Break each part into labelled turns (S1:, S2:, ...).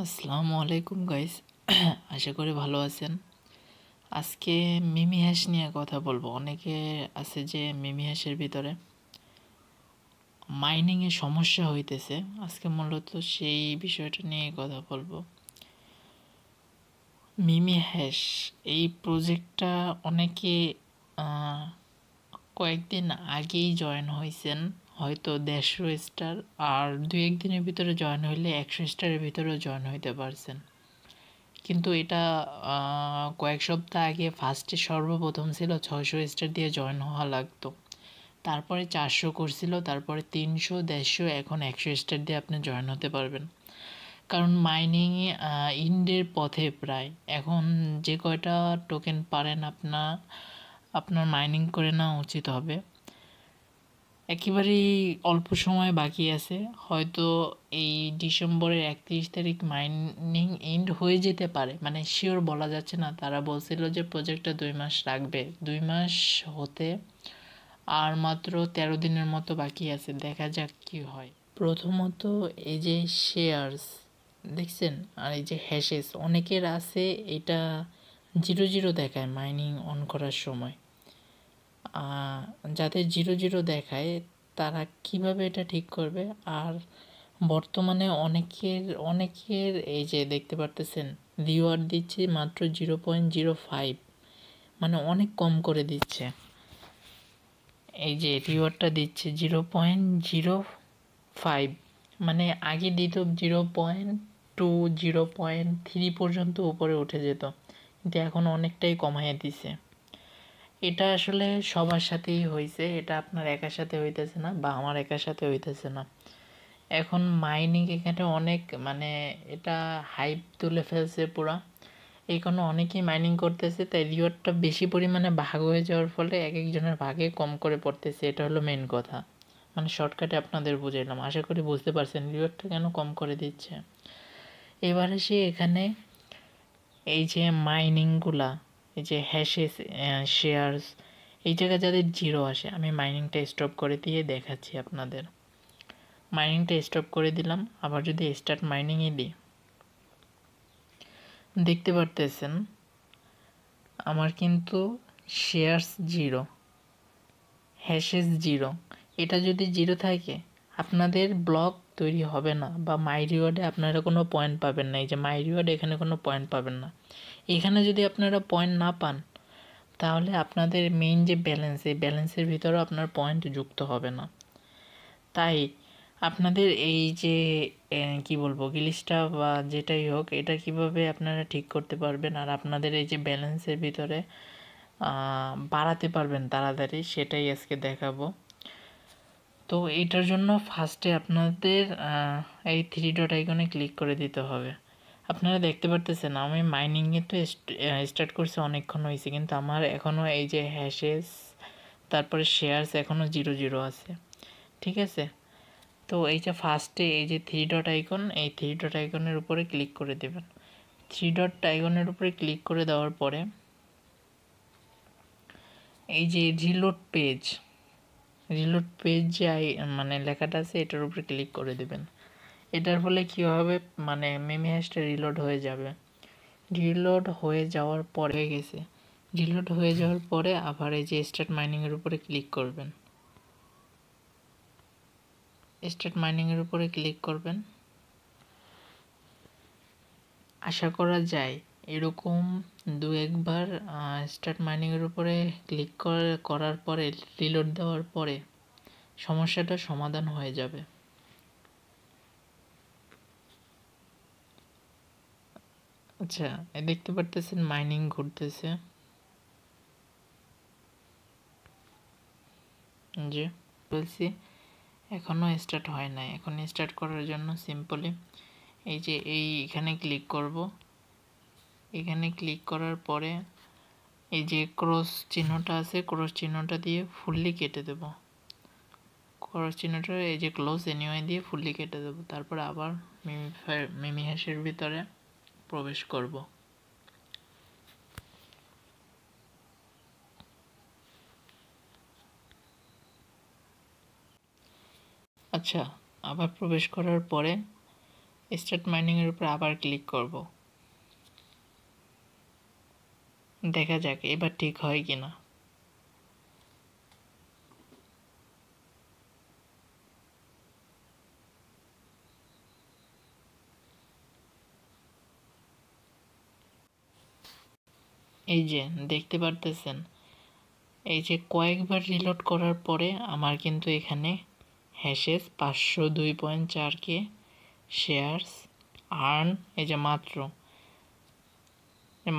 S1: আসসালামু আলাইকুম গাইস। আশা করি ভালো আছেন। আজকে মিমি হ্যাশ নিয়ে কথা বলবো। অনেকে আছে যে মিমি হ্যাশের ভিতরে মাইনিংয়ে সমস্যা হইতেছে। আজকে মূলত সেই বিষয়টা নিয়ে কথা বলবো। মিমি হ্যাশ এই প্রজেক্টটা অনেকে কয়েকদিন আগেই জয়েন হয়েছেন, হয়তো 150 স্টার, আর 2-1 দিনের ভিতরে জয়েন হইলে 100 স্টারের ভিতরেও জয়েন হইতে পারছেন। কিন্তু এটা কয়েক সপ্তাহ আগে ফার্স্টে সর্বপ্রথম ছিল 600 স্টার দিয়ে জয়েন হওয়া লাগতো, তারপরে 400 করছিল, তারপরে 300, 150, এখন 100 স্টার দিয়ে আপনি জয়েন হতে পারবেন। কারণ মাইনিং ইন্ডের পথে প্রায় এখন যে কয়টা টোকেন পারেন আপনার মাইনিং করে নেওয়া উচিত হবে। একেবারেই অল্প সময় বাকি আছে, হয়তো এই ডিসেম্বরের 31 তারিখ মাইনিং এন্ড হয়ে যেতে পারে, মানে শিওর বলা যাচ্ছে না। তারা বলছিল যে প্রজেক্টটা 2 মাস রাখবে, 2 মাস হতে আর মাত্র 13 দিনের মতো বাকি আছে, দেখা যাক কি হয়। প্রথমত এই যে শেয়ারস দেখছেন, আর এই যে হ্যাশেস অনেকের আছে, এটা 0 দেখায় মাইনিং অন করার সময়। যাদের 0 দেখায় তারা কিভাবে এটা ঠিক করবে? আর বর্তমানে অনেকের এই যে দেখতে পারতেছেন রিওয়ার্ড দিচ্ছে মাত্র 0.05, মানে অনেক কম করে দিচ্ছে। এই যে রিওয়ার্ডটা দিচ্ছে 0.05, মানে আগে দিত 0.2, 0.3 পর্যন্ত উপরে উঠে যেত, কিন্তু এখন অনেকটাই কমাইয়ে দিছে। এটা আসলে সবার সাথেই হয়েছে, এটা আপনার একার সাথে হইতেছে না, বা আমার একার সাথে হইতেছে না। এখন মাইনিং এখানে অনেক, মানে এটা হাইপ তুলে ফেলছে পুরা, এই কারণে অনেকেই মাইনিং করতেছে, তাই রিওয়ার্ডটা বেশি পরিমাণে ভাগ হয়ে যাওয়ার ফলে এক একজনের ভাগে কম করে পড়তেছে। এটা হলো মেন কথা, মানে শর্টকাটে আপনাদের বুঝাইলাম, আশা করি বুঝতে পারছেন রিওয়ার্ডটা কেন কম করে দিচ্ছে। এবারে সে এখানে এই যে মাইনিংগুলা, এই যে হ্যাশেস, শেয়ারস, এই জায়গায় যাদের 0 আসে, আমি মাইনিংটা স্টপ করে দিয়ে দেখাচ্ছি আপনাদের। মাইনিংটা স্টপ করে দিলাম, আবার যদি স্টার্ট মাইনিংয়ে দিই, দেখতে পারতেছেন আমার কিন্তু শেয়ারস 0, হ্যাশেস 0। এটা যদি 0 থাকে আপনাদের ব্লক তৈরি হবে না, বা মাই রিওয়ার্ডে আপনারা কোনো পয়েন্ট পাবেন না। এই যে মাই রিওয়ার্ড, এখানে কোনো পয়েন্ট পাবেন না। এখানে যদি আপনারা পয়েন্ট না পান, তাহলে আপনাদের মেইন যে ব্যালেন্স, এই ব্যালেন্সের ভিতরেও আপনার পয়েন্ট যুক্ত হবে না। তাই আপনাদের এই যে কি বলবো, গ্লিচটা বা যেটাই হোক, এটা কিভাবে আপনারা ঠিক করতে পারবেন আর আপনাদের এই যে ব্যালেন্সের ভিতরে বাড়াতে পারবেন তাড়াতাড়ি, সেটাই আজকে দেখাবো। তো এটার জন্য ফার্স্টে আপনাদের এই 3 ডট আইকনে ক্লিক করে দিতে হবে। আপনারা দেখতে পারতেছেন আমি মাইনিংয়ে তো স্টার্ট করছি, অনেকক্ষণ হয়েছে, কিন্তু আমার এখনও এই যে হ্যাশেস, তারপরে শেয়ারস এখনও 0 আছে, ঠিক আছে। তো এই যে ফার্স্টে এই যে 3 ডট আইকন, এই 3 ডট আইকনের উপরে ক্লিক করে দেবেন। 3 ডট আইকনের উপরে ক্লিক করে দেওয়ার পরে এই যে রিলোড পেজ যে মানে লেখাটা আছে, এটার উপরে ক্লিক করে দেবেন। এটার ফলে কী হবে, মানে মিমি হ্যাশটা রিলোড হয়ে যাবে। রিলোড হয়ে যাওয়ার পরে গেছে, রিলোড হয়ে যাওয়ার পরে আবার এই যে স্টার্ট মাইনিংয়ের উপরে ক্লিক করবেন। স্টার্ট মাইনিংয়ের উপরে ক্লিক করবেন। আশা করা যায় এরকম 2-1 বার স্টার্ট মাইনিংয়ের উপরে ক্লিক করার পরে, রিলোড দেওয়ার পরে সমস্যাটা সমাধান হয়ে যাবে। আচ্ছা, দেখতে পারতেছেন মাইনিং ঘুরতেছে, যে বলছি এখনও স্টার্ট হয় নাই। এখন স্টার্ট করার জন্য সিম্পলি এই যে এইখানে ক্লিক করব। এখানে ক্লিক করার পরে এই যে ক্রস চিহ্নটা আছে, ক্রস চিহ্নটা দিয়ে ফুললি কেটে দেব। ক্রস চিহ্নটা এই যে ক্লোজ এনিওয়ে দিয়ে ফুললি কেটে দেব। তারপর আবার মিমি হ্যাশের ভিতরে প্রবেশ করব। আচ্ছা, আবার প্রবেশ করার পরে স্টার্ট মাইনিংয়ের উপর আবার ক্লিক করব, দেখা যাক এবার ঠিক হয় কিনা। এই যে দেখতে পারতেছেন, এই যে কয়েকবার রিলোড করার পরে আমার কিন্তু এখানে হ্যাশেস 502.4K শেয়ারস আর্ন, এই যে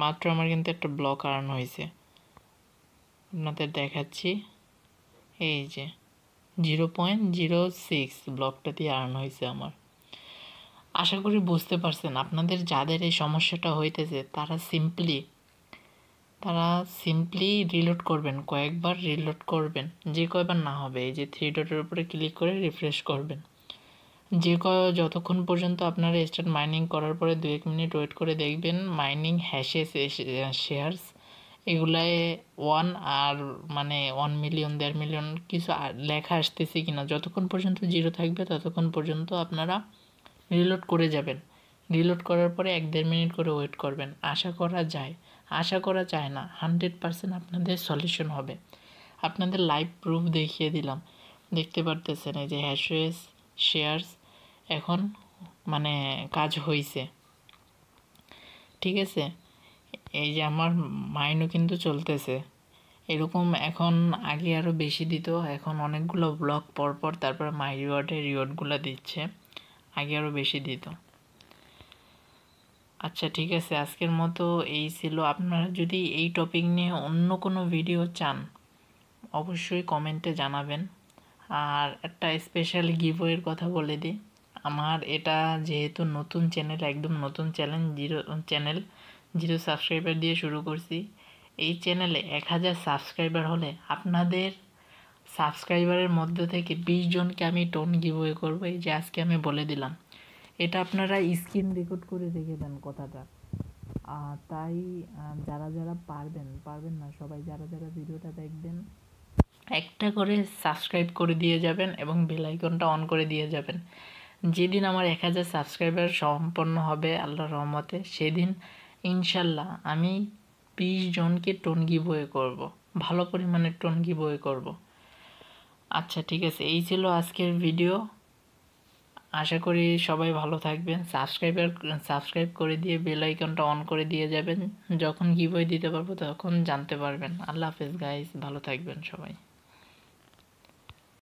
S1: মাত্র আমার কিন্তু একটা ব্লক আর্ন হয়েছে, আপনাদের দেখাচ্ছি। এই যে 0.06 ব্লকটা দিয়ে আর্ন হয়েছে আমার। আশা করি বুঝতে পারছেন। আপনাদের যাদের এই সমস্যাটা হইতেছে তারা সিম্পলি রিলোড করবেন, কয়েকবার রিলোড করবেন, যে কয়বার না হবে এই যে 3 ডটের উপরে ক্লিক করে রিফ্রেশ করবেন। যতক্ষণ পর্যন্ত আপনারা স্টার্ট মাইনিং করার পরে 2-1 মিনিট ওয়েট করে দেখবেন mining hashes shares এগুলায় 1 million 1.5 million কিছু লেখা আসতেছে কিনা। যতক্ষণ পর্যন্ত 0 থাকবে ততক্ষণ পর্যন্ত আপনারা রিলোড করে যাবেন। রিলোড করার পরে 1-1.5 মিনিট করে ওয়েট করবেন। আশা করা যায় না, 100% আপনাদের সলিউশন হবে। আপনাদের লাইভ প্রুফ দেখিয়ে দিলাম, দেখতে পারতেছেন এই যে হ্যাশেস শেয়ারস এখন কাজ হয়েছে, ঠিক আছে। এই যে আমার মাইনও কিন্তু চলতেছে এরকম। এখন আগে আরও বেশি দিত, এখন অনেকগুলো ব্লক পরপর তারপরে মাই রিওয়ার্ডগুলো দিচ্ছে, আগে আরও বেশি দিত। আচ্ছা ঠিক আছে, আজকের মতো এই ছিল। আপনারা যদি এই টপিক নিয়ে অন্য কোনো ভিডিও চান অবশ্যই কমেন্টে জানাবেন। আর একটা স্পেশাল গিভওয়ের কথা বলে দিই, আমার এটা যেহেতু নতুন চ্যানেল, একদম নতুন জিরো সাবস্ক্রাইবার দিয়ে শুরু করছি। এই চ্যানেলে 1000 সাবস্ক্রাইবার হলে আপনাদের সাবস্ক্রাইবারের মধ্যে থেকে 20 জনকে আমি টোন গিভওয়ে করবো। এই যে আজকে আমি বলে দিলাম, এটা আপনারা স্ক্রিন রেকর্ড করে রেখে দেন কথাটা। তাই যারা পারবেন না সবাই যারা ভিডিওটা দেখবেন একটা করে সাবস্ক্রাইব করে দিয়ে যাবেন এবং বেল আইকনটা অন করে দিয়ে যাবেন। যেদিন আমার 1000 সাবস্ক্রাইবার সম্পন্ন হবে আল্লাহর রহমতে, সেদিন ইনশাল্লাহ আমি 20 জনকে টোন গিভওয়ে করব, ভালো পরিমাণের টোন গিভওয়ে করব। আচ্ছা ঠিক আছে, এই ছিল আজকের ভিডিও। আশা করি সবাই ভালো থাকবেন। সাবস্ক্রাইব করে দিয়ে বেল আইকনটা অন করে দিয়ে যাবেন, যখন গিভওয়ে দিতে পারবো তখন জানতে পারবেন। আল্লাহ হাফেজ গাইস, ভালো থাকবেন সবাই।